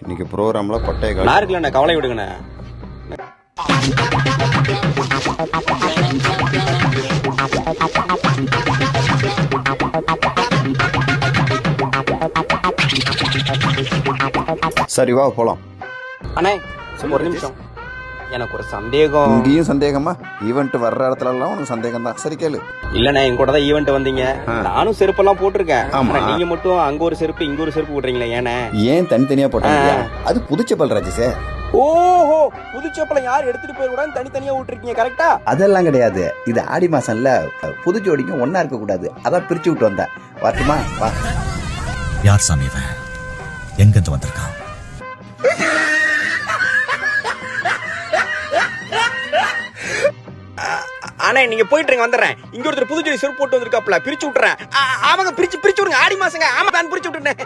இன்னைக்கு ப்ரோக்ராம்ல பட்டைய நான் இருக்கல கவலை விடுங்கண்ணே. சரி வா போலாம். அண்ணே ஒரு நிமிஷம், எனக்கு ஒரு சந்தேகம். இங்கேயும் சந்தேகமா? ஈவெண்ட் வர்ற இடத்துல எல்லாம் உனக்கு சந்தேகம் தான். சரி கேளு. இல்லண்ணே, எங்க கூட தான் ஈவெண்ட் வந்தீங்க. நானும் செருப்பெல்லாம் போட்டிருக்கேன். ஆமா. நீங்க மட்டும் அங்க ஒரு செருப்பு இங்க ஒரு செருப்பு போடுறீங்களே, ஏனே? ஏன் தனித்தனியா போட்டாங்க? அது புதுச்சப்பல் ராஜேஷே. ஓஹோ, புதுச்சப்பலை யார் எடுத்துட்டு போய் கூட தனித்தனியா விட்டுருக்கீங்க, கரெக்டா? அதெல்லாம் கிடையாது. இது ஆடி மாசம்ல, புது ஜோடிக்கும் ஒன்னா இருக்க கூடாது, அதான் பிரிச்சு விட்டு வந்தேன். வரட்டுமா? வா. யார் சாமி இவன்? எங்கிருந்து வந்திருக்கான்? ஆனா நீங்க போயிட்டு வந்துடுறேன். இங்க ஒருத்தர் புதுச்சேரி செருப்பு போட்டு வந்திருக்காப்ல, பிரிச்சு விட்டுறேன். அவங்க பிரிச்சு விடுங்க. ஆடி மாசங்க. ஆமா, நான் பிரிச்சு விட்டுறேன்.